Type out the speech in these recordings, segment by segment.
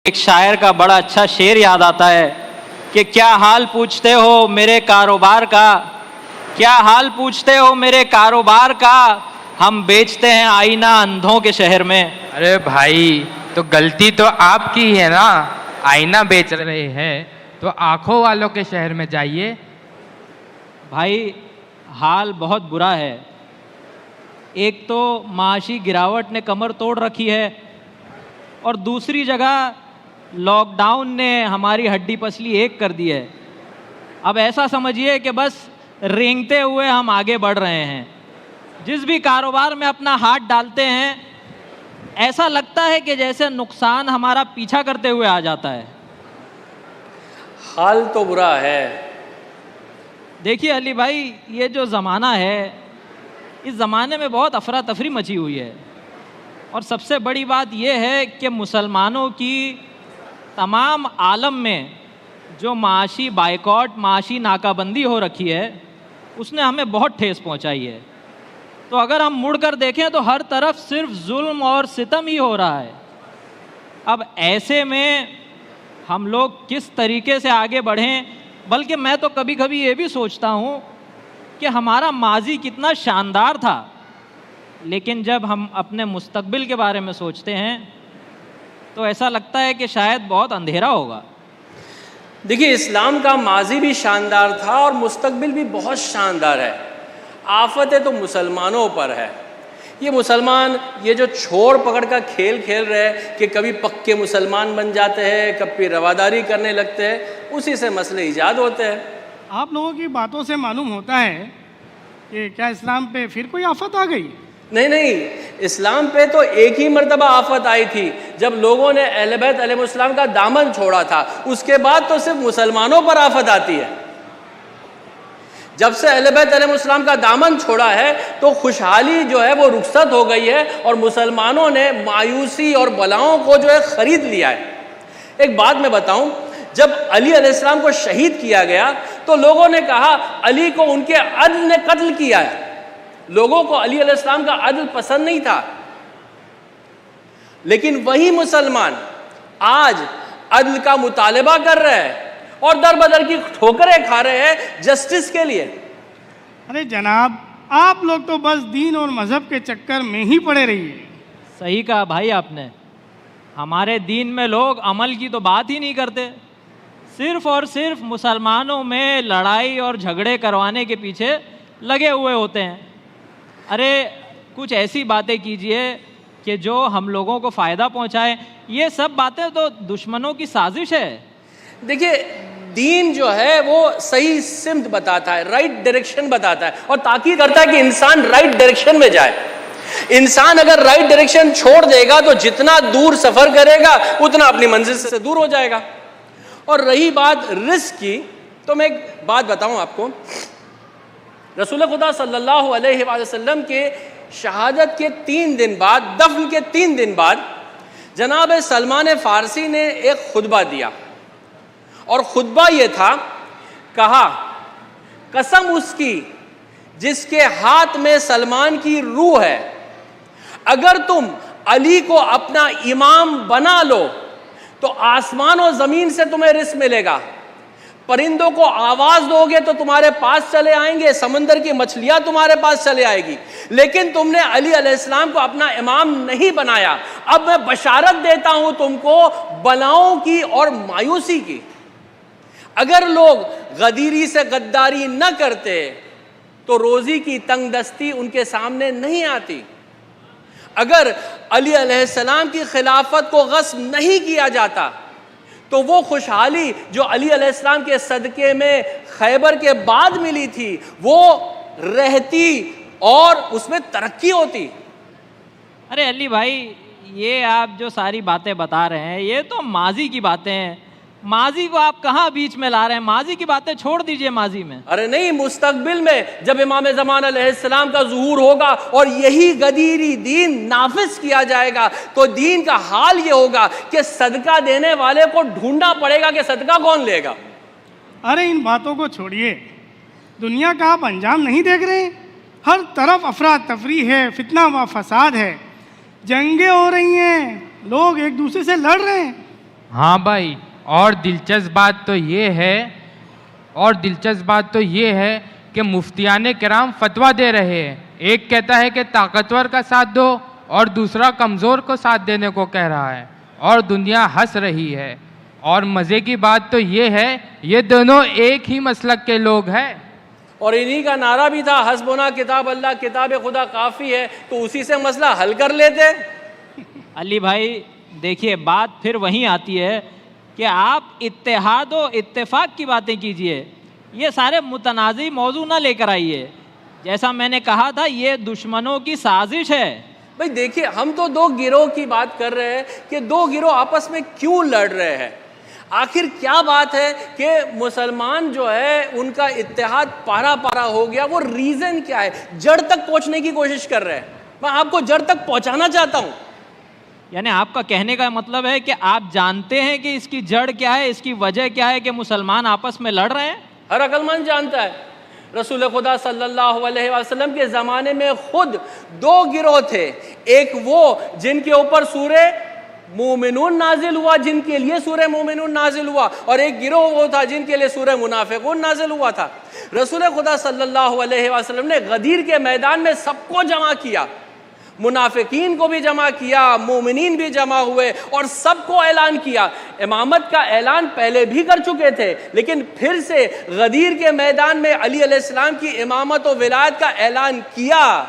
ایک شاعر کا بڑا اچھا شعر یاد آتا ہے کہ کیا حال پوچھتے ہو میرے کاروبار کا، کیا حال پوچھتے ہو میرے کاروبار کا، ہم بیچتے ہیں آئینہ اندھوں کے شہر میں۔ ارے بھائی، تو غلطی تو آپ کی ہے نا، آئینہ بیچ رہے ہیں تو آنکھوں والوں کے شہر میں جائیے۔ بھائی حال بہت برا ہے، ایک تو معاشی گراوٹ نے کمر توڑ رکھی ہے، اور دوسری جگہ لاک ڈاؤن نے ہماری ہڈی پسلی ایک کر دی ہے۔ اب ایسا سمجھیے کہ بس رینگتے ہوئے ہم آگے بڑھ رہے ہیں، جس بھی کاروبار میں اپنا ہاتھ ڈالتے ہیں ایسا لگتا ہے کہ جیسے نقصان ہمارا پیچھا کرتے ہوئے آ جاتا ہے۔ حال تو برا ہے۔ دیکھیے علی بھائی، یہ جو زمانہ ہے اس زمانے میں بہت افراتفری مچی ہوئی ہے، اور سب سے بڑی بات یہ ہے کہ مسلمانوں کی تمام عالم میں جو معاشی بائیکاٹ، معاشی ناکہ بندی ہو رکھی ہے، اس نے ہمیں بہت ٹھیس پہنچائی ہے۔ تو اگر ہم مڑ کر دیکھیں تو ہر طرف صرف ظلم اور ستم ہی ہو رہا ہے۔ اب ایسے میں ہم لوگ کس طریقے سے آگے بڑھیں؟ بلکہ میں تو کبھی کبھی یہ بھی سوچتا ہوں کہ ہمارا ماضی کتنا شاندار تھا، لیکن جب ہم اپنے مستقبل کے بارے میں سوچتے ہیں تو ایسا لگتا ہے کہ شاید بہت اندھیرا ہوگا۔ دیکھیے، اسلام کا ماضی بھی شاندار تھا اور مستقبل بھی بہت شاندار ہے۔ آفتیں تو مسلمانوں پر ہے۔ یہ مسلمان یہ جو چھوڑ پکڑ کا کھیل کھیل رہے ہیں کہ کبھی پکے مسلمان بن جاتے ہیں، کبھی رواداری کرنے لگتے ہیں، اسی سے مسئلے ایجاد ہوتے ہیں۔ آپ لوگوں کی باتوں سے معلوم ہوتا ہے کہ کیا اسلام پہ پھر کوئی آفت آ گئی؟ نہیں، اسلام پہ تو ایک ہی مرتبہ آفت آئی تھی، جب لوگوں نے اہل بیت علیہ السلام کا دامن چھوڑا تھا۔ اس کے بعد تو صرف مسلمانوں پر آفت آتی ہے۔ جب سے اہل بیت علیہ السلام کا دامن چھوڑا ہے تو خوشحالی جو ہے وہ رخصت ہو گئی ہے، اور مسلمانوں نے مایوسی اور بلاؤں کو جو ہے خرید لیا ہے۔ ایک بات میں بتاؤں، جب علی علیہ السلام کو شہید کیا گیا تو لوگوں نے کہا علی کو ان کے عدل نے قتل کیا ہے۔ لوگوں کو علی علیہ السلام کا عدل پسند نہیں تھا، لیکن وہی مسلمان آج عدل کا مطالبہ کر رہے ہیں اور در بدر کی ٹھوکریں کھا رہے ہیں جسٹس کے لیے۔ ارے جناب، آپ لوگ تو بس دین اور مذہب کے چکر میں ہی پڑے رہیے۔ صحیح کہا بھائی آپ نے، ہمارے دین میں لوگ عمل کی تو بات ہی نہیں کرتے، صرف اور صرف مسلمانوں میں لڑائی اور جھگڑے کروانے کے پیچھے لگے ہوئے ہوتے ہیں۔ ارے کچھ ایسی باتیں کیجئے کہ جو ہم لوگوں کو فائدہ پہنچائے۔ یہ سب باتیں تو دشمنوں کی سازش ہے۔ دیکھیے، دین جو ہے وہ صحیح سمت بتاتا ہے، رائٹ ڈائریکشن بتاتا ہے، اور تاکید کرتا ہے کہ انسان رائٹ ڈائریکشن میں جائے۔ انسان اگر رائٹ ڈائریکشن چھوڑ دے گا تو جتنا دور سفر کرے گا اتنا اپنی منزل سے دور ہو جائے گا۔ اور رہی بات رزق کی، تو میں ایک بات بتاؤں آپ کو، رسول خدا صلی اللہ علیہ وآلہ وسلم کے شہادت کے 3 دن بعد، دفن کے 3 دن بعد، جناب سلمان فارسی نے ایک خطبہ دیا، اور خطبہ یہ تھا، کہا قسم اس کی جس کے ہاتھ میں سلمان کی روح ہے، اگر تم علی کو اپنا امام بنا لو تو آسمان و زمین سے تمہیں رزق ملے گا، پرندوں کو آواز دو گے تو تمہارے پاس چلے آئیں گے، سمندر کی مچھلیاں تمہارے پاس چلے آئے گی، لیکن تم نے علی علیہ السلام کو اپنا امام نہیں بنایا۔ اب میں بشارت دیتا ہوں تم کو بلاؤں کی اور مایوسی کی۔ اگر لوگ غدیری سے غداری نہ کرتے تو روزی کی تنگ دستی ان کے سامنے نہیں آتی۔ اگر علی علیہ السلام کی خلافت کو غصب نہیں کیا جاتا تو وہ خوشحالی جو علی علیہ السلام کے صدقے میں خیبر کے بعد ملی تھی وہ رہتی اور اس میں ترقی ہوتی۔ ارے علی بھائی، یہ آپ جو ساری باتیں بتا رہے ہیں یہ تو ماضی کی باتیں ہیں، ماضی کو آپ کہاں بیچ میں لا رہے ہیں؟ ماضی کی باتیں چھوڑ دیجئے ماضی میں۔ ارے نہیں، مستقبل میں جب امام زمان علیہ السلام کا ظہور ہوگا اور یہی غدیری دین نافذ کیا جائے گا تو دین کا حال یہ ہوگا کہ صدقہ دینے والے کو ڈھونڈنا پڑے گا کہ صدقہ کون لے گا۔ ارے ان باتوں کو چھوڑیے، دنیا کا آپ انجام نہیں دیکھ رہے؟ ہر طرف افراتفری ہے، فتنہ و فساد ہے، جنگیں ہو رہی ہیں، لوگ ایک دوسرے سے لڑ رہے ہیں۔ ہاں بھائی، اور دلچسپ بات تو یہ ہے کہ مفتیان کرام فتویٰ دے رہے ہیں. ایک کہتا ہے کہ طاقتور کا ساتھ دو اور دوسرا کمزور کو ساتھ دینے کو کہہ رہا ہے، اور دنیا ہنس رہی ہے. اور مزے کی بات تو یہ ہے یہ دونوں ایک ہی مسلک کے لوگ ہیں. اور انہی کا نعرہ بھی تھا حسبنا کتاب اللہ، کتاب خدا کافی ہے، تو اسی سے مسئلہ حل کر لیتے. علی بھائی دیکھیے بات پھر وہیں آتی ہے کہ آپ اتحاد و اتفاق کی باتیں کیجئے، یہ سارے متنازع موضوع نہ لے کر آئیے. جیسا میں نے کہا تھا یہ دشمنوں کی سازش ہے. بھئی دیکھیے ہم تو دو گروہ کی بات کر رہے ہیں کہ دو گروہ آپس میں کیوں لڑ رہے ہیں. آخر کیا بات ہے کہ مسلمان جو ہے ان کا اتحاد پارا پارا ہو گیا، وہ ریزن کیا ہے؟ جڑ تک پہنچنے کی کوشش کر رہے ہیں. میں آپ کو جڑ تک پہنچانا چاہتا ہوں. یعنی آپ کا کہنے کا مطلب ہے کہ آپ جانتے ہیں کہ اس کی جڑ کیا ہے، اس کی وجہ کیا ہے کہ مسلمان آپس میں لڑ رہے ہیں؟ ہر عقل مند جانتا ہے. رسول خدا صلی اللہ علیہ وسلم کے زمانے میں خود دو گروہ تھے. ایک وہ جن کے اوپر سورہ مومنون نازل ہوا، جن کے لیے سورہ مومنون نازل ہوا، اور ایک گروہ وہ تھا جن کے لیے سورہ منافقون نازل ہوا تھا. رسول خدا صلی اللہ علیہ وسلم نے غدیر کے میدان میں سب کو جمع کیا، منافقین کو بھی جمع کیا، مومنین بھی جمع ہوئے، اور سب کو اعلان کیا. امامت کا اعلان پہلے بھی کر چکے تھے، لیکن پھر سے غدیر کے میدان میں علی علیہ السلام کی امامت و ولایت کا اعلان کیا.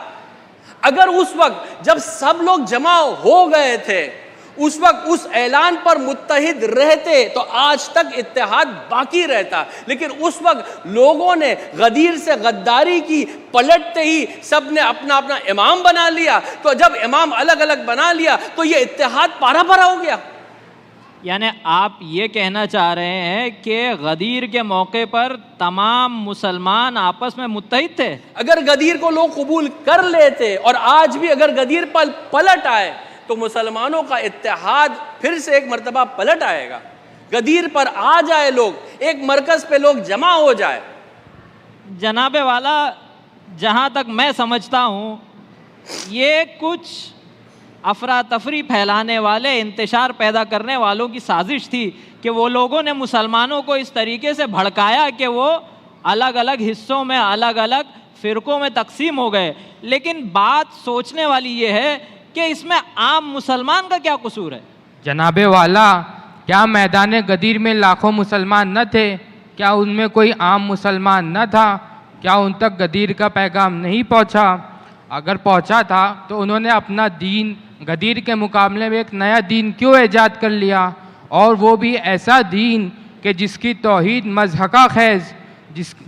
اگر اس وقت جب سب لوگ جمع ہو گئے تھے اس وقت اس اعلان پر متحد رہتے تو آج تک اتحاد باقی رہتا. لیکن اس وقت لوگوں نے غدیر سے غداری کی، پلٹتے ہی سب نے اپنا اپنا امام بنا لیا. تو جب امام الگ الگ بنا لیا تو یہ اتحاد پارا پارا ہو گیا. یعنی آپ یہ کہنا چاہ رہے ہیں کہ غدیر کے موقع پر تمام مسلمان آپس میں متحد تھے؟ اگر غدیر کو لوگ قبول کر لیتے اور آج بھی اگر غدیر پر پلٹ آئے تو مسلمانوں کا اتحاد پھر سے ایک مرتبہ پلٹ آئے گا. غدیر پر آ جائے لوگ، ایک مرکز پہ لوگ جمع ہو جائے. جناب والا جہاں تک میں سمجھتا ہوں یہ کچھ افراتفری پھیلانے والے، انتشار پیدا کرنے والوں کی سازش تھی کہ وہ لوگوں نے مسلمانوں کو اس طریقے سے بھڑکایا کہ وہ الگ الگ حصوں میں، الگ الگ فرقوں میں تقسیم ہو گئے. لیکن بات سوچنے والی یہ ہے کہ اس میں عام مسلمان کا کیا قصور ہے؟ جناب والا، کیا میدان غدیر میں لاکھوں مسلمان نہ تھے؟ کیا ان میں کوئی عام مسلمان نہ تھا؟ کیا ان تک غدیر کا پیغام نہیں پہنچا؟ اگر پہنچا تھا تو انہوں نے اپنا دین غدیر کے مقابلے میں ایک نیا دین کیوں ایجاد کر لیا؟ اور وہ بھی ایسا دین کہ جس کی توحید مضحکہ خیز،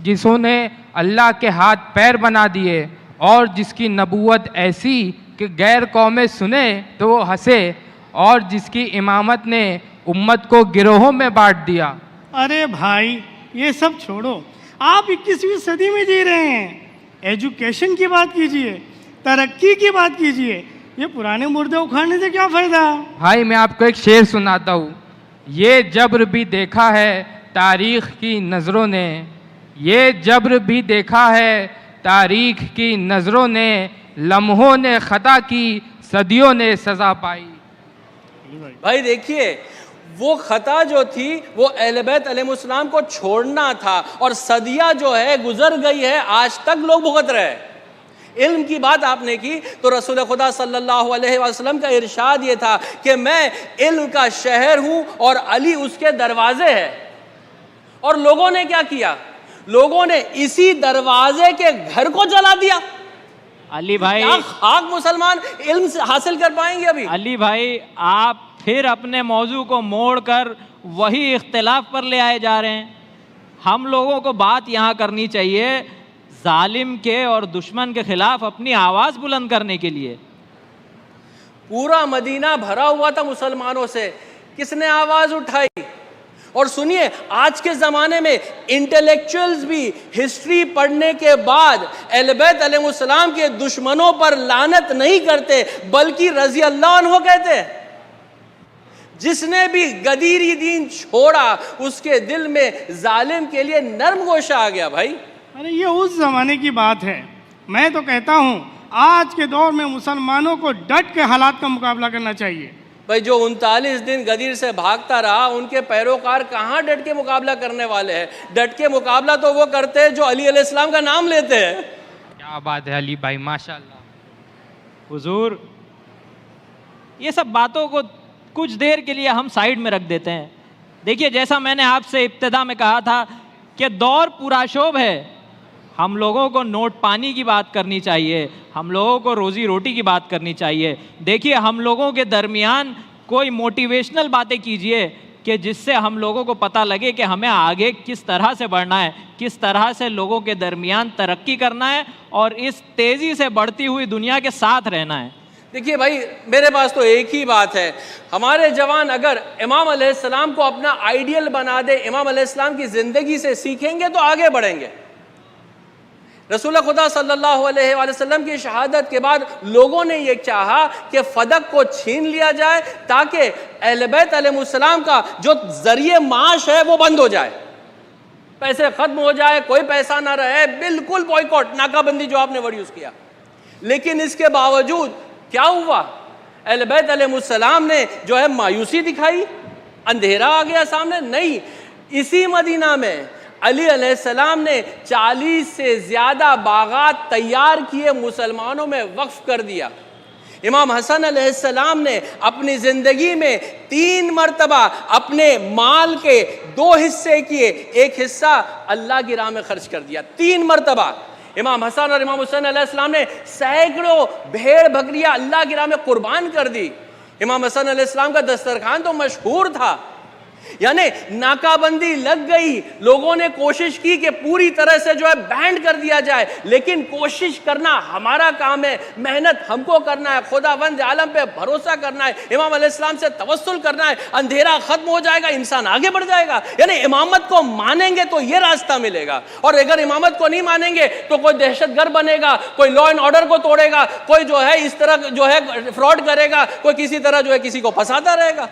جسوں نے اللہ کے ہاتھ پیر بنا دیے، اور جس کی نبوت ایسی کہ غیر قومیں سنے تو وہ ہنسے، اور جس کی امامت نے امت کو گروہوں میں بانٹ دیا. ارے بھائی یہ سب چھوڑو، آپ 21ویں صدی میں جی رہے ہیں. ایجوکیشن کی بات کیجئے، ترقی کی بات کیجئے. یہ پرانے مردے اکھاڑنے سے کیا فائدہ؟ بھائی میں آپ کو ایک شعر سناتا ہوں. یہ جبر بھی دیکھا ہے تاریخ کی نظروں نے، یہ جبر بھی دیکھا ہے تاریخ کی نظروں نے، لمحوں نے خطا کی، صدیوں نے سزا پائی. بھائی دیکھیے وہ خطا جو تھی وہ اہل بیت علیہ السلام کو چھوڑنا تھا، اور صدیہ جو ہے گزر گئی ہے، آج تک لوگ بھگت رہے. علم کی بات آپ نے کی تو رسول خدا صلی اللہ علیہ وسلم کا ارشاد یہ تھا کہ میں علم کا شہر ہوں اور علی اس کے دروازے ہے. اور لوگوں نے کیا کیا؟ لوگوں نے اسی دروازے کے گھر کو جلا دیا. علی بھائی، کیا خاک مسلمان علم سے حاصل کر پائیں گے ابھی؟ علی بھائی آپ پھر اپنے موضوع کو موڑ کر وہی اختلاف پر لے آئے جا رہے ہیں. ہم لوگوں کو بات یہاں کرنی چاہیے ظالم کے اور دشمن کے خلاف اپنی آواز بلند کرنے کے لیے. پورا مدینہ بھرا ہوا تھا مسلمانوں سے، کس نے آواز اٹھائی؟ اور سنیے آج کے زمانے میں انٹلیکچوئلز بھی ہسٹری پڑھنے کے بعد اہل بیت علیہ السلام کے دشمنوں پر لعنت نہیں کرتے بلکہ رضی اللہ عنہ کہتے. جس نے بھی غدیری دین چھوڑا اس کے دل میں ظالم کے لیے نرم گوشہ آ گیا. بھائی ارے یہ اس زمانے کی بات ہے. میں تو کہتا ہوں آج کے دور میں مسلمانوں کو ڈٹ کے حالات کا مقابلہ کرنا چاہیے. بھائی جو 39 دن غدیر سے بھاگتا رہا، ان کے پیروکار کہاں ڈٹ کے مقابلہ کرنے والے ہیں؟ ڈٹ کے مقابلہ تو وہ کرتے ہیں جو علی علیہ السلام کا نام لیتے ہیں. کیا بات ہے علی بھائی، ماشاء اللہ. حضور یہ سب باتوں کو کچھ دیر کے لیے ہم سائیڈ میں رکھ دیتے ہیں. دیکھیے جیسا میں نے آپ سے ابتدا میں کہا تھا کہ دور پورا شوب ہے. ہم لوگوں کو نوٹ پانی کی بات کرنی چاہیے، ہم لوگوں کو روزی روٹی کی بات کرنی چاہیے. دیکھیے ہم لوگوں کے درمیان کوئی موٹیویشنل باتیں کیجیے کہ جس سے ہم لوگوں کو پتہ لگے کہ ہمیں آگے کس طرح سے بڑھنا ہے، کس طرح سے لوگوں کے درمیان ترقی کرنا ہے اور اس تیزی سے بڑھتی ہوئی دنیا کے ساتھ رہنا ہے. دیکھیے بھائی میرے پاس تو ایک ہی بات ہے، ہمارے جوان اگر امام علیہ السلام کو اپنا آئیڈیل بنا دے، امام علیہ السلام کی زندگی سے سیکھیں گے تو آگے بڑھیں گے. رسول خدا صلی اللہ علیہ وآلہ وسلم کی شہادت کے بعد لوگوں نے یہ چاہا کہ فدق کو چھین لیا جائے تاکہ اہل بیت علیہ السلام کا جو ذریعہ معاش ہے وہ بند ہو جائے، پیسے ختم ہو جائے، کوئی پیسہ نہ رہے، بالکل بوائیکاٹ، ناکہ بندی جو آپ نے ورڈ یوز کیا. لیکن اس کے باوجود کیا ہوا؟ اہل بیت علیہ السلام نے جو ہے مایوسی دکھائی، اندھیرا آ گیا سامنے؟ نہیں. اسی مدینہ میں علی علیہ السلام نے 40 سے زیادہ باغات تیار کیے، مسلمانوں میں وقف کر دیا. امام حسن علیہ السلام نے اپنی زندگی میں 3 مرتبہ اپنے مال کے 2 حصے کیے، ایک حصہ اللہ کی راہ میں خرچ کر دیا. 3 مرتبہ امام حسن اور امام حسین علیہ السلام نے سینکڑوں بھیڑ بکریاں اللہ کی راہ میں قربان کر دی. امام حسن علیہ السلام کا دسترخوان تو مشہور تھا. یعنی ناکہ بندی لگ گئی، لوگوں نے کوشش کی کہ پوری طرح سے جو ہے بینڈ کر دیا جائے، لیکن کوشش کرنا ہمارا کام ہے، محنت ہم کو کرنا ہے، خداوند عالم پہ بھروسہ کرنا ہے، امام علیہ السلام سے توسل کرنا ہے. اندھیرا ختم ہو جائے گا، انسان آگے بڑھ جائے گا. یعنی امامت کو مانیں گے تو یہ راستہ ملے گا، اور اگر امامت کو نہیں مانیں گے تو کوئی دہشت گرد بنے گا، کوئی لا اینڈ آرڈر کو توڑے گا، کوئی جو ہے اس طرح جو ہے فراڈ کرے گا، کوئی کسی طرح جو ہے کسی کو پھنساتا رہے گا.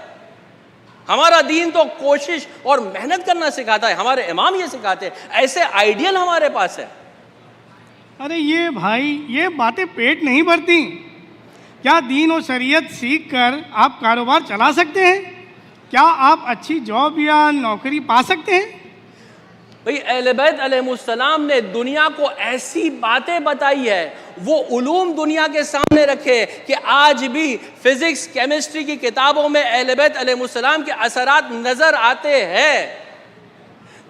ہمارا دین تو کوشش اور محنت کرنا سکھاتا ہے، ہمارے امام یہ سکھاتے ہیں. ایسے آئیڈیل ہمارے پاس ہے. ارے یہ بھائی یہ باتیں پیٹ نہیں بھرتی. کیا دین و شریعت سیکھ کر آپ کاروبار چلا سکتے ہیں؟ کیا آپ اچھی جاب یا نوکری پا سکتے ہیں؟ بھئی اہل بیت علیہ السلام نے دنیا کو ایسی باتیں بتائی ہے، وہ علوم دنیا کے سامنے رکھے کہ آج بھی فزکس کیمسٹری کی کتابوں میں اہل بیت علیہ السلام کے اثرات نظر آتے ہیں.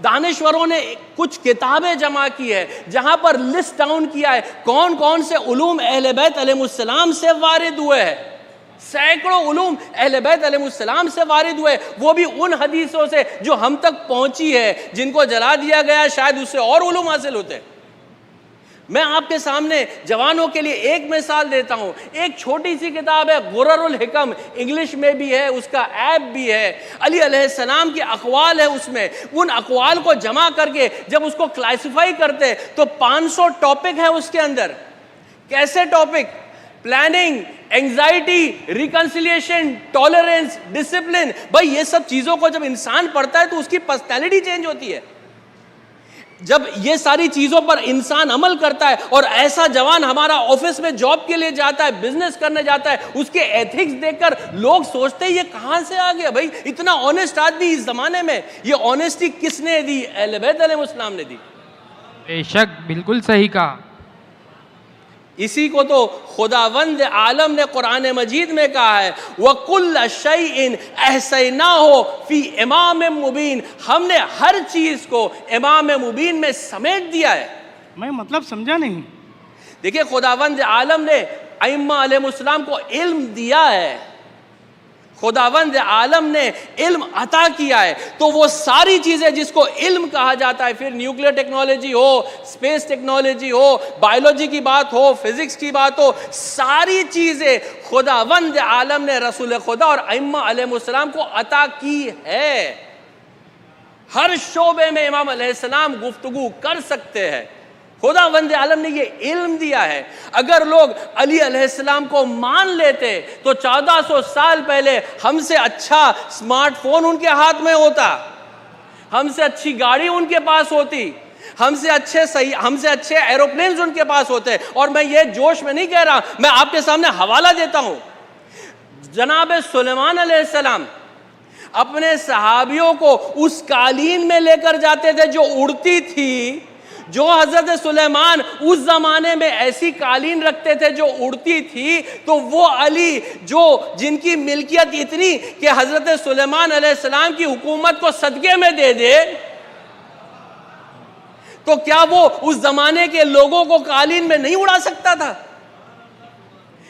دانشوروں نے کچھ کتابیں جمع کی ہے جہاں پر لسٹ ڈاؤن کیا ہے کون کون سے علوم اہل بیت علیہ السلام سے وارد ہوئے ہیں. سینکڑوں علوم اہل بیت علیہ السلام سے وارد ہوئے، وہ بھی ان حدیثوں سے جو ہم تک پہنچی ہے. جن کو جلا دیا گیا شاید اس سے اور علوم حاصل ہوتے. میں آپ کے سامنے جوانوں کے لیے ایک مثال دیتا ہوں. ایک چھوٹی سی کتاب ہے غرر الحکم، انگلش میں بھی ہے، اس کا ایپ بھی ہے. علی علیہ السلام کے اقوال ہے اس میں. ان اقوال کو جمع کر کے جب اس کو کلاسیفائی کرتے تو 500 ٹاپک ہے اس کے اندر. کیسے topic? Planning, anxiety, reconciliation, tolerance, discipline. بھائی یہ سب چیزوں کو جب انسان پڑھتا ہے تو اس کی پرسنالٹی چینج ہوتی ہے. جب یہ ساری چیزوں پر انسان عمل کرتا ہے اور ایسا جوان ہمارا آفس میں جاب کے لیے جاتا ہے، بزنس کرنے جاتا ہے، اس کے ایتھکس دیکھ کر لوگ سوچتے ہیں یہ کہاں سے آ گیا؟ بھائی اتنا آنےسٹ آدمی اس زمانے میں. یہ آنےسٹی کس نے دی؟ اہل بیت علیہ السلام نے دی. بے شک بالکل صحیح کہا. اسی کو تو خداوند عالم نے قرآن مجید میں کہا ہے وَكُلَّ شَيْءٍ أَحْصَيْنَاهُ فِي إِمَامٍ مُبِينٍ. ہم نے ہر چیز کو امام مبین میں سمیٹ دیا ہے. میں مطلب سمجھا نہیں. دیکھیں خداوند عالم نے ائمہ علیہ السلام کو علم دیا ہے، خداوند عالم نے علم عطا کیا ہے، تو وہ ساری چیزیں جس کو علم کہا جاتا ہے، پھر نیوکلیر ٹیکنالوجی ہو، اسپیس ٹیکنالوجی ہو، بایولوجی کی بات ہو، فزکس کی بات ہو، ساری چیزیں خداوند عالم نے رسول خدا اور ائمہ علیہ السلام کو عطا کی ہے. ہر شعبے میں امام علیہ السلام گفتگو کر سکتے ہیں. خداوند عالم نے یہ علم دیا ہے. اگر لوگ علی علیہ السلام کو مان لیتے تو 1400 سال پہلے ہم سے اچھا سمارٹ فون ان کے ہاتھ میں ہوتا، ہم سے اچھی گاڑی ان کے پاس ہوتی، ہم سے اچھے ایروپلینز ان کے پاس ہوتے. اور میں یہ جوش میں نہیں کہہ رہا، میں آپ کے سامنے حوالہ دیتا ہوں. جناب سلیمان علیہ السلام اپنے صحابیوں کو اس قالین میں لے کر جاتے تھے جو اڑتی تھی. جو حضرت سلیمان اس زمانے میں ایسی قالین رکھتے تھے جو اڑتی تھی, تو وہ علی جو جن کی ملکیت اتنی کہ حضرت سلیمان علیہ السلام کی حکومت کو صدقے میں دے دے, تو کیا وہ اس زمانے کے لوگوں کو قالین میں نہیں اڑا سکتا تھا؟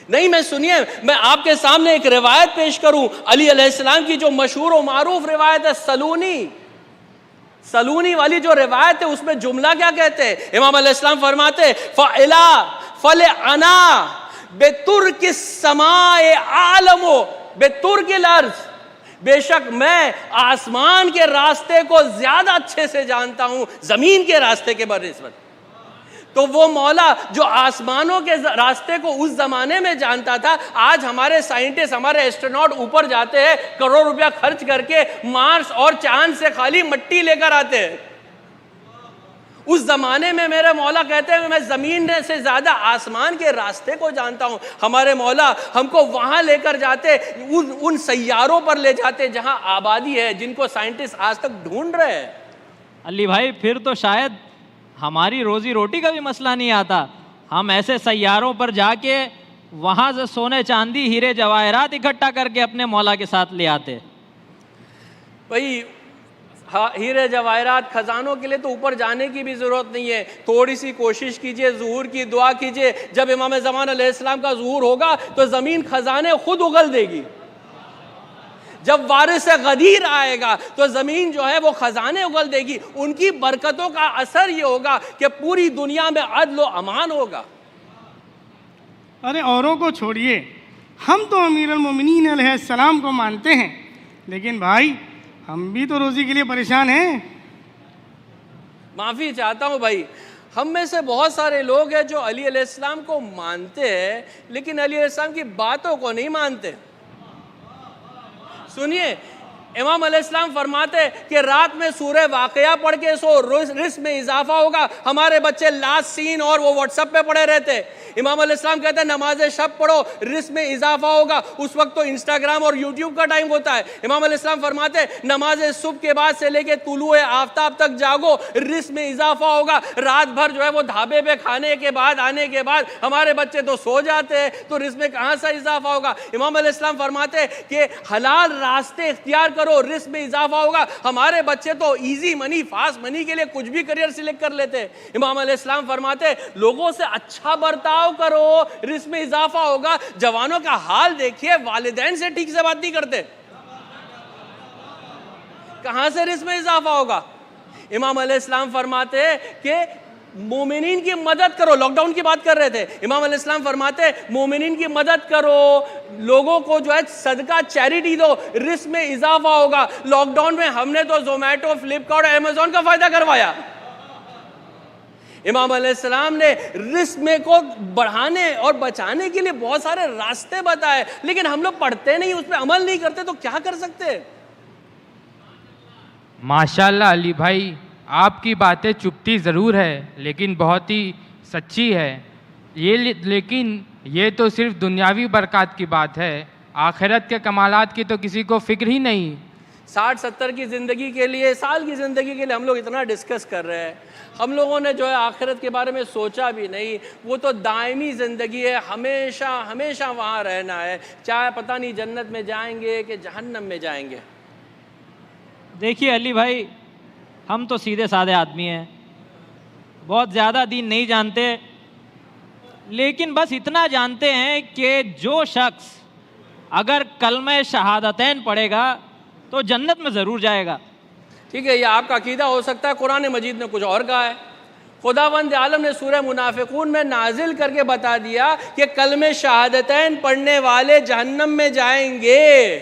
نہیں. میں سنیے, میں آپ کے سامنے ایک روایت پیش کروں. علی علیہ السلام کی جو مشہور و معروف روایت ہے, سلونی والی جو روایت ہے, اس میں جملہ کیا کہتے ہیں؟ امام علیہ السلام فرماتے فَلَعَنَا بِتُرْكِ السَّمَاءِ عَالَمُ بِتُرْكِ الْأَرْضِ, بے شک میں آسمان کے راستے کو زیادہ اچھے سے جانتا ہوں زمین کے راستے کے بنسبت. تو وہ مولا جو آسمانوں کے راستے کو اس زمانے میں جانتا تھا, آج ہمارے سائنٹسٹ, ہمارے ایسٹروناٹ اوپر جاتے ہیں, کروڑ روپیہ خرچ کر کے مارس اور چاند سے خالی مٹی لے کر آتے ہیں. اس زمانے میں میرے مولا کہتے ہیں میں زمین سے زیادہ آسمان کے راستے کو جانتا ہوں. ہمارے مولا ہم کو وہاں لے کر جاتے, ان سیاروں پر لے جاتے جہاں آبادی ہے, جن کو سائنٹسٹ آج تک ڈھونڈ رہے ہیں. علی بھائی پھر تو شاید ہماری روزی روٹی کا بھی مسئلہ نہیں آتا. ہم ایسے سیاروں پر جا کے وہاں سے سونے چاندی ہیرے جواہرات اکٹھا کر کے اپنے مولا کے ساتھ لے آتے. بھائی ہیرے جواہرات خزانوں کے لیے تو اوپر جانے کی بھی ضرورت نہیں ہے. تھوڑی سی کوشش کیجئے, ظہور کی دعا کیجئے. جب امام زمان علیہ السلام کا ظہور ہوگا تو زمین خزانے خود اگل دے گی. جب وارث غدیر آئے گا تو زمین جو ہے وہ خزانے اگل دے گی. ان کی برکتوں کا اثر یہ ہوگا کہ پوری دنیا میں عدل و امان ہوگا. ارے اوروں کو چھوڑیے, ہم تو امیر المومنین علیہ السلام کو مانتے ہیں, لیکن بھائی ہم بھی تو روزی کے لیے پریشان ہیں. معافی چاہتا ہوں بھائی, ہم میں سے بہت سارے لوگ ہیں جو علی علیہ السلام کو مانتے ہیں لیکن علی علیہ السلام کی باتوں کو نہیں مانتے. سنیے, امام علیہ السلام فرماتے کہ رات میں سورہ واقعہ پڑھ کے سو, رزق میں اضافہ ہوگا. ہمارے بچے لاسٹ سین اور وہ واٹس ایپ پہ پڑے رہتے. امام علیہ السلام کہتے ہیں نماز شب پڑھو, رزق میں اضافہ ہوگا. اس وقت تو انسٹاگرام اور یوٹیوب کا ٹائم ہوتا ہے. امام علیہ السلام فرماتے نماز صبح کے بعد سے لے کے طلوع آفتاب تک جاگو, رزق میں اضافہ ہوگا. رات بھر جو ہے وہ ڈھابے پہ کھانے کے بعد آنے کے بعد ہمارے بچے تو سو جاتے ہیں, تو رزق میں کہاں سے اضافہ ہوگا؟ امام علیہ السلام فرماتے کہ حلال راستے اختیار کرو, رزق میں اضافہ ہوگا. ہمارے بچے تو ایزی منی, فاسٹ منی کے لیے کچھ بھی کریئر سلیکٹ کر لیتے. امام علیہ السلام فرماتے لوگوں سے اچھا برتاؤ کرو, رزق میں اضافہ ہوگا. جوانوں کا حال دیکھیے, والدین سے ٹھیک سے بات نہیں کرتے, کہاں سے رزق میں اضافہ ہوگا؟ امام علیہ السلام فرماتے کہ مومنین کی مدد کرو. لاک ڈاؤن کی بات کر رہے تھے. امام علیہ السلام فرماتے مومنین کی مدد کرو, لوگوں کو جو ہے صدقہ چیریٹی دو, رزق میں اضافہ ہوگا. لاک ڈاؤن میں ہم نے تو زومیٹو, فلپکارٹ اور امیزون کا فائدہ کروایا. امام علیہ السلام نے رزق میں کو بڑھانے اور بچانے کے لیے بہت سارے راستے بتائے, لیکن ہم لوگ پڑھتے نہیں, اس پہ عمل نہیں کرتے, تو کیا کر سکتے؟ ماشاءاللہ علی بھائی, آپ کی باتیں چپتی ضرور ہے لیکن بہت ہی سچی ہے. لیکن یہ تو صرف دنیاوی برکات کی بات ہے, آخرت کے کمالات کی تو کسی کو فکر ہی نہیں. 60-70 کی زندگی کے لیے, سال کی زندگی کے لیے ہم لوگ اتنا ڈسکس کر رہے ہیں. ہم لوگوں نے جو ہے آخرت کے بارے میں سوچا بھی نہیں. وہ تو دائمی زندگی ہے, ہمیشہ ہمیشہ وہاں رہنا ہے, چاہے پتہ نہیں جنت میں جائیں گے کہ جہنم میں جائیں گے. دیکھیے علی بھائی, ہم تو سیدھے سادے آدمی ہیں, بہت زیادہ دین نہیں جانتے, لیکن بس اتنا جانتے ہیں کہ جو شخص اگر کلمہ شہادتین پڑھے گا تو جنت میں ضرور جائے گا. ٹھیک ہے, یہ آپ کا عقیدہ ہو سکتا ہے, قرآن مجید نے کچھ اور کہا ہے. خداوند عالم نے سورہ منافقون میں نازل کر کے بتا دیا کہ کلمہ شہادتین پڑھنے والے جہنم میں جائیں گے.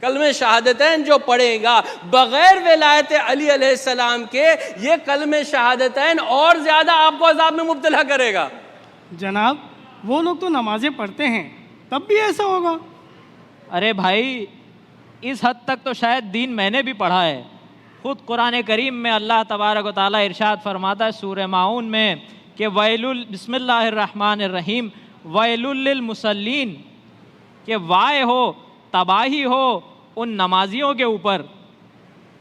کلمہ شہادتین جو پڑھے گا بغیر ولایت علی علیہ السلام کے, یہ کلمہ شہادتین اور زیادہ آپ کو عذاب میں مبتلا کرے گا. جناب وہ لوگ تو نمازیں پڑھتے ہیں, تب بھی ایسا ہوگا؟ ارے بھائی, اس حد تک تو شاید دین میں نے بھی پڑھا ہے. خود قرآن کریم میں اللہ تبارک و تعالیٰ ارشاد فرماتا ہے سورہ ماؤن میں کہ بسم اللہ الرحمن الرحیم ویل للمصلین, کہ وائے ہو تباہی ہو ان نمازیوں کے اوپر،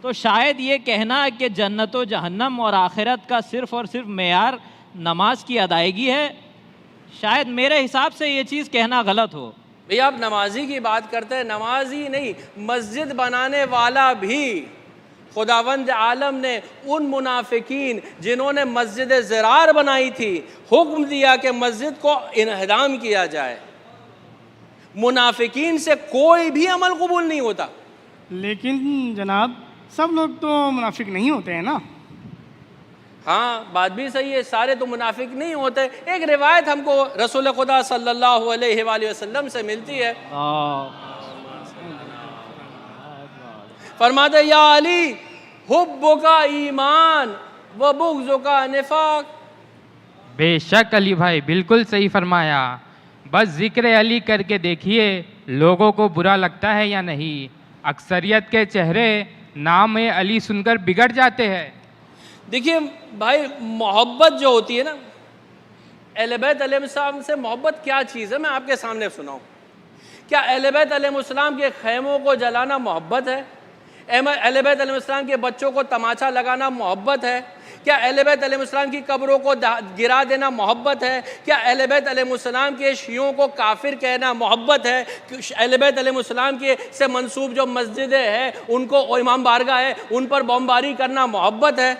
تو شاید یہ کہنا کہ جنت و جہنم اور آخرت کا صرف اور صرف معیار نماز کی ادائیگی ہے، شاید میرے حساب سے یہ چیز کہنا غلط ہو۔ بھئی آپ نمازی کی بات کرتے ہیں، نمازی نہیں، مسجد بنانے والا بھی خداوند عالم نے ان منافقین جنہوں نے مسجد زرار بنائی تھی حکم دیا کہ مسجد کو انہدام کیا جائے۔ منافقین سے کوئی بھی عمل قبول نہیں ہوتا۔ لیکن جناب سب لوگ تو منافق نہیں ہوتے ہیں نا۔ ہاں بات بھی صحیح ہے، سارے تو منافق نہیں ہوتے۔ ایک روایت ہم کو رسول خدا صلی اللہ علیہ وآلہ وسلم سے ملتی ہے، فرماتے یا علی حبک ایمان و بغضک نفاق۔ بے شک علی بھائی بالکل صحیح فرمایا، بس ذکر علی کر کے دیکھیے لوگوں کو برا لگتا ہے یا نہیں۔ اکثریت کے چہرے نام علی سن کر بگڑ جاتے ہیں۔ دیکھیے بھائی، محبت جو ہوتی ہے نا، اہل بیت علیہ السلام سے محبت کیا چیز ہے میں آپ کے سامنے سناؤں۔ کیا اہل بیت علیہ السلام کے خیموں کو جلانا محبت ہے؟ اہل بیت علیہ السلام کے بچوں کو تماچا لگانا محبت ہے؟ کیا اہل بیت علیہ السلام کی قبروں کو گرا دینا محبت ہے؟ کیا اہل بیت علیہ السلام کے شیعوں کو کافر کہنا محبت ہے؟ اہل بیت علیہ السلام کے سے منسوب جو مسجدیں ہیں ان کو امام بارگاہ ہے ان پر بمباری کرنا محبت ہے؟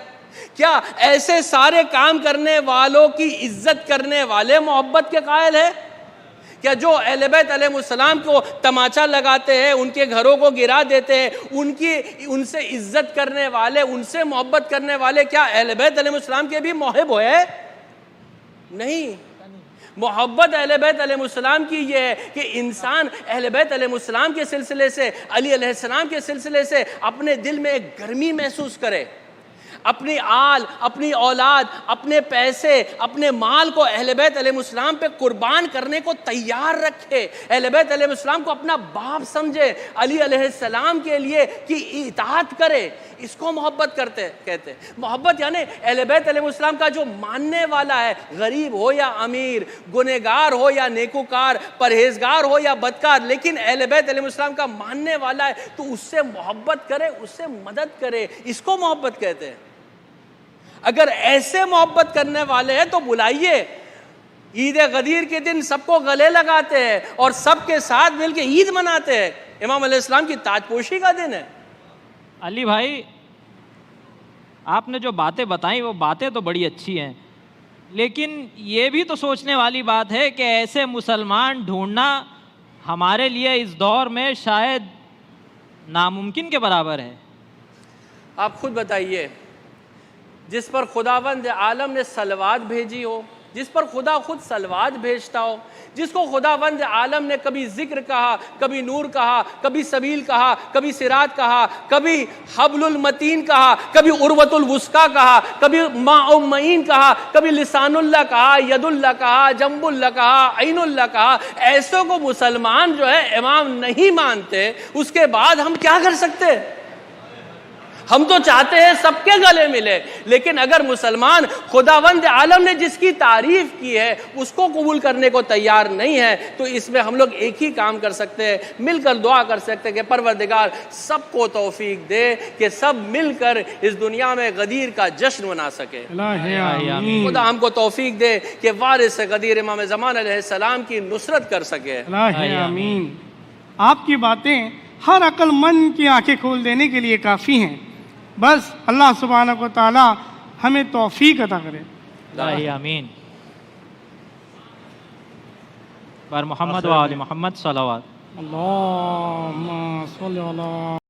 کیا ایسے سارے کام کرنے والوں کی عزت کرنے والے محبت کے قائل ہیں؟ کیا جو اہل بیت علیہ السلام کو تماچا لگاتے ہیں، ان کے گھروں کو گرا دیتے ہیں، ان سے عزت کرنے والے، ان سے محبت کرنے والے، کیا اہل بیت علیہ السلام کے بھی محب ہوئے؟ نہیں۔ محبت اہل بیت علیہ السلام کی یہ ہے کہ انسان اہل بیت علیہ السلام کے سلسلے سے، علی علیہ السلام کے سلسلے سے اپنے دل میں ایک گرمی محسوس کرے، اپنی آل، اپنی اولاد، اپنے پیسے، اپنے مال کو اہل بیت علیہ السلام پہ قربان کرنے کو تیار رکھے، اہل بیت علیہ السلام کو اپنا باپ سمجھے، علی علیہ السلام کے لیے کی اطاعت کرے، اس کو محبت کہتے ہیں۔ محبت یعنی اہل بیت علیہ السلام کا جو ماننے والا ہے، غریب ہو یا امیر، گنہگار ہو یا نیکوکار، پرہیزگار ہو یا بدکار، لیکن اہل بیت علیہ السلام کا ماننے والا ہے تو اس سے محبت کرے، اس سے مدد کرے، اس کو محبت کہتے ہیں۔ اگر ایسے محبت کرنے والے ہیں تو بلائیے، عید غدیر کے دن سب کو گلے لگاتے ہیں اور سب کے ساتھ مل کے عید مناتے ہیں، امام علیہ السلام کی تاج پوشی کا دن ہے۔ علی بھائی آپ نے جو باتیں بتائیں وہ باتیں تو بڑی اچھی ہیں، لیکن یہ بھی تو سوچنے والی بات ہے کہ ایسے مسلمان ڈھونڈنا ہمارے لیے اس دور میں شاید ناممکن کے برابر ہے۔ آپ خود بتائیے، جس پر خداوند عالم نے صلوات بھیجی ہو، جس پر خدا خود صلوات بھیجتا ہو، جس کو خداوند عالم نے کبھی ذکر کہا، کبھی نور کہا، کبھی سبیل کہا، کبھی صراط کہا، کبھی حبل المتین کہا، کبھی عروۃ الوثقیٰ کہا، کبھی ماء معین کہا، کبھی لسان اللہ کہا، ید اللہ کہا، جنب اللہ کہا، عین اللہ کہا، ایسوں کو مسلمان جو ہے امام نہیں مانتے، اس کے بعد ہم کیا کر سکتے؟ ہم تو چاہتے ہیں سب کے گلے ملے، لیکن اگر مسلمان خداوند عالم نے جس کی تعریف کی ہے اس کو قبول کرنے کو تیار نہیں ہے، تو اس میں ہم لوگ ایک ہی کام کر سکتے ہیں، مل کر دعا کر سکتے ہیں کہ پروردگار سب کو توفیق دے کہ سب مل کر اس دنیا میں غدیر کا جشن منا سکے۔ آمین۔ خدا ہم کو توفیق دے کہ وارث غدیر امام زمان علیہ السلام کی نصرت کر سکے۔ آمین۔ آپ کی باتیں ہر عقل مند کی آنکھیں کھول دینے کے لیے کافی ہیں، بس اللہ سبحانہ و تعالی ہمیں توفیق عطا کرے۔ الہی آمین۔ بر محمد و آل محمد صلوات۔ اللہم صلی علی